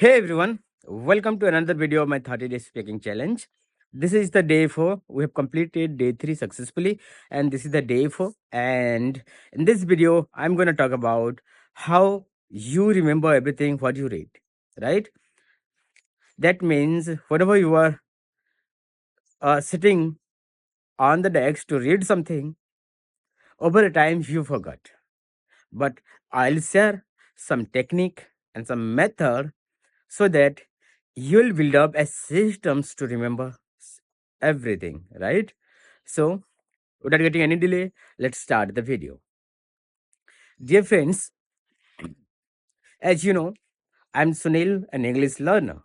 Hey everyone, welcome to another video of my 30 day speaking challenge. This is the day 4. We have completed day 3 successfully, and this is the day 4. And in this video, I'm going to talk about how you remember everything what you read, right? That means whenever you are sitting on the desk to read something, over a time you forgot. But I'll share some technique and some method so that you'll build up a systems to remember everything, right? So without getting any delay, let's start the video. Dear friends, as you know, I'm Sunil, an English learner.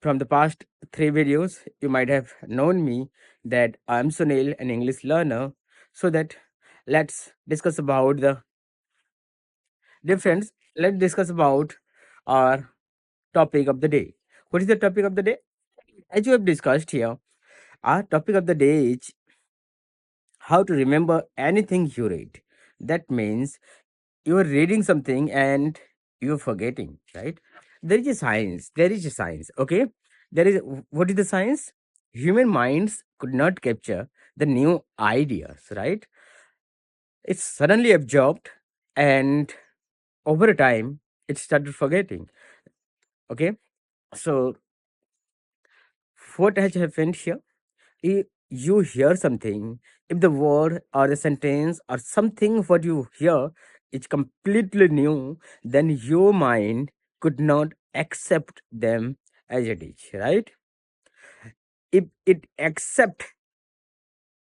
From the past 3 videos you might have known me that I'm Sunil, an English learner. So that let's discuss about the difference. Let's discuss about our topic of the day. What is the topic of the day? As you have discussed here, our topic of the day is how to remember anything you read. That means you are reading something and you're forgetting, right? There is a science. There is a science. Okay. What is the science? Human minds could not capture the new ideas, right? It's suddenly absorbed, and over a time it started forgetting. Okay. So what has happened here? You hear something, if the word or the sentence or something what you hear is completely new, then your mind could not accept them as it is, right? If it accept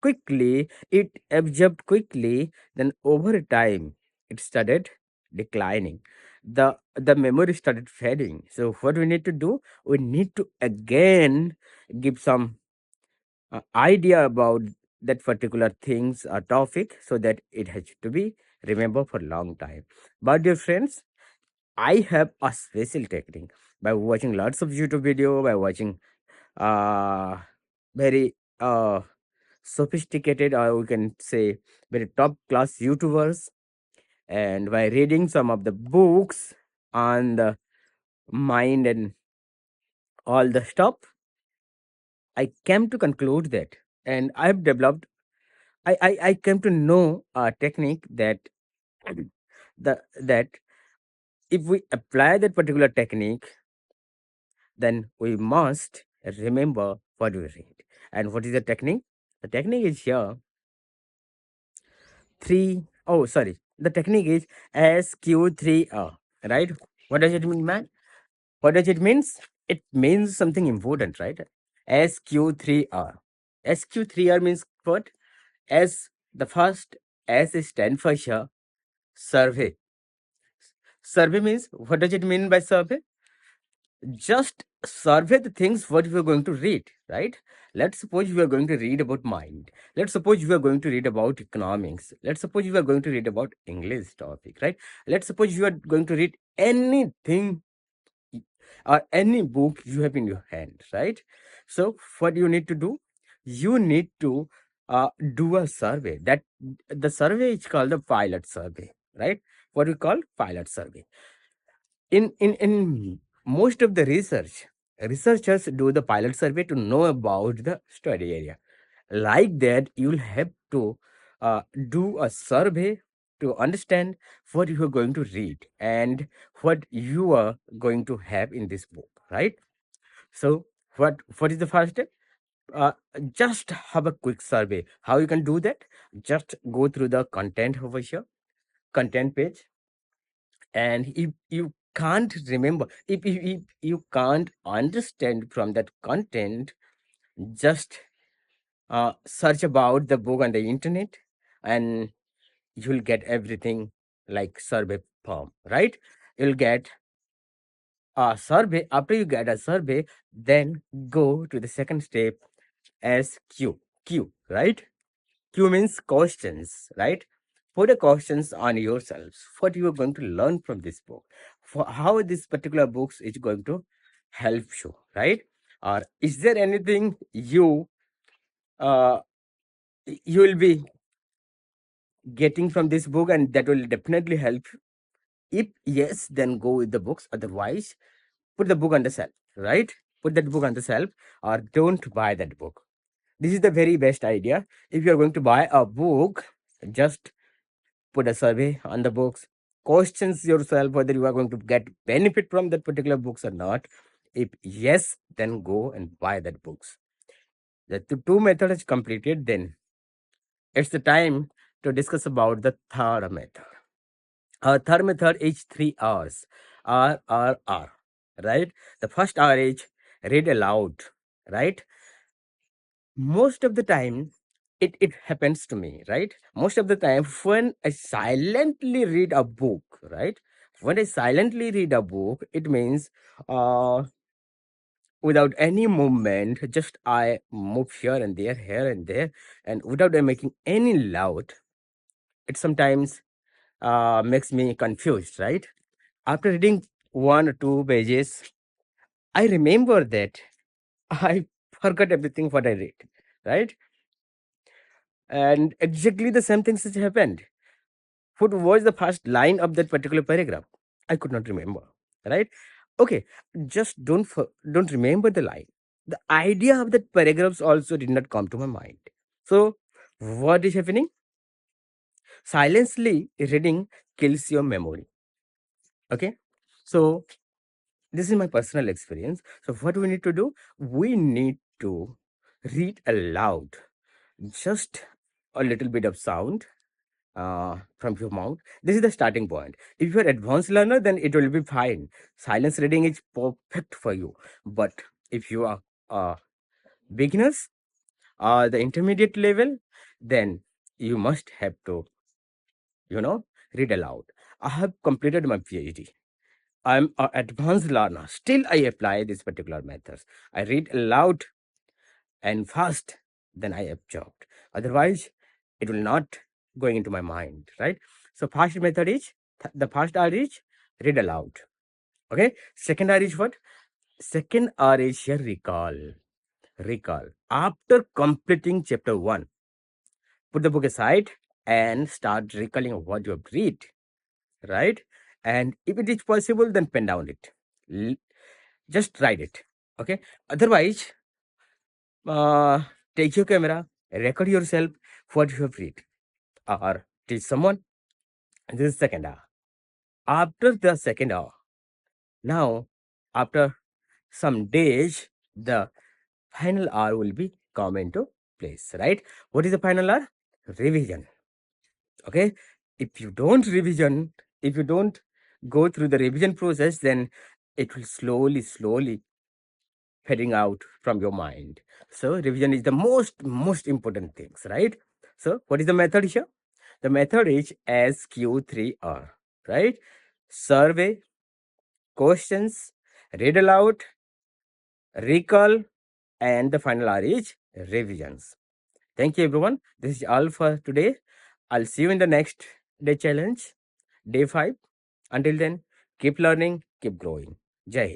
quickly, it absorbed quickly, then over a time it started declining. The memory started fading. So what we need to do, we need to again give some idea about that particular things or topic so that it has to be remembered for a long time. But dear friends, I have a special technique by watching lots of YouTube video, by watching uh very sophisticated, or we can say very top class YouTubers, and by reading some of the books on the mind and all the stuff, I came to conclude that, and I have developed, I came to know a technique that that if we apply that particular technique, then we must remember what we read. And what is the technique? The technique is here three. Oh, sorry. The technique is SQ3R. Right? What does it mean, man? What does it means? It means something important, right? SQ3R. SQ3R means what? S, the first S is stand for sure. Survey. Survey means, what does it mean by survey? Just survey the things what you are going to read, right? Let's suppose you are going to read about mind. Let's suppose you are going to read about economics. Let's suppose you are going to read about English topic, right? Let's suppose you are going to read anything or any book you have in your hand, right? So what you need to do, you need to do a survey. That the survey is called the pilot survey, right? What we call pilot survey. In most of the research, researchers do the pilot survey to know about the study area. Like that, you'll have to do a survey to understand what you are going to read and what you are going to have in this book, right? So what is the first step? uh, just have a quick survey. How you can do that? Just go through the content over here, content page, and if you can't remember, if you can't understand from that content, just search about the book on the internet, and you'll get everything like survey form, right? You'll get a survey. After you get a survey, then go to the second step as q, right? Q means questions, right? Put the questions on yourselves. What you are going to learn from this book? For how this particular books is going to help you, right? Or is there anything uh you will be getting from this book and that will definitely help you? If yes, then go with the books. Otherwise, put the book on the shelf, right? Put that book on the shelf or don't buy that book. This is the very best idea. If you are going to buy a book, just put a survey on the books, questions yourself whether you are going to get benefit from that particular books or not. If yes, then go and buy that books. The two methods completed, then it's the time to discuss about the third method. Our third method is 3 R's. R, right? The first R is read aloud, right? Most of the time, it happens to me, right? Most of the time, when I silently read a book, right? When I silently read a book, it means uh, without any movement, just I move here and there, and without making any loud, it sometimes makes me confused, right? After reading one or two pages, I remember that I forgot everything what I read, right? And exactly the same things has happened. What was the first line of that particular paragraph? I could not remember, right? Okay, just don't remember the line. The idea of that paragraphs also did not come to my mind. So, what is happening? Silently reading kills your memory. Okay, so this is my personal experience. So, what we need to do? We need to read aloud, just a little bit of sound from your mouth. This is the starting point. If you're advanced learner, then it will be fine. Silence reading is perfect for you. But if you are beginners or the intermediate level, then you must have to, you know, read aloud. I have completed my PhD. I'm an advanced learner. Still, I apply these particular methods. I read aloud and fast, then I absorbed. Otherwise, it will not going into my mind, right? So first method is the first R is read aloud. Okay. Second R is what? Second R is here recall. Recall. After completing chapter one, put the book aside and start recalling what you have read, right? And if it is possible, then pen down it. L- Just write it. Okay. Otherwise, uh, take your camera, record yourself what you have read, or teach someone. This is second hour. After the second hour, now after some days, the final hour will be come into place, right? What is the final hour? Revision. Okay. If you don't revision, if you don't go through the revision process, then it will slowly fading out from your mind. So revision is the most important things, right? So what is the method here? The method is SQ3R, right? Survey, questions, read aloud, recall, and the final R is revisions. Thank you, everyone. This is all for today. I'll see you in the next day challenge, day 5. Until then, keep learning, keep growing. Jai Hind.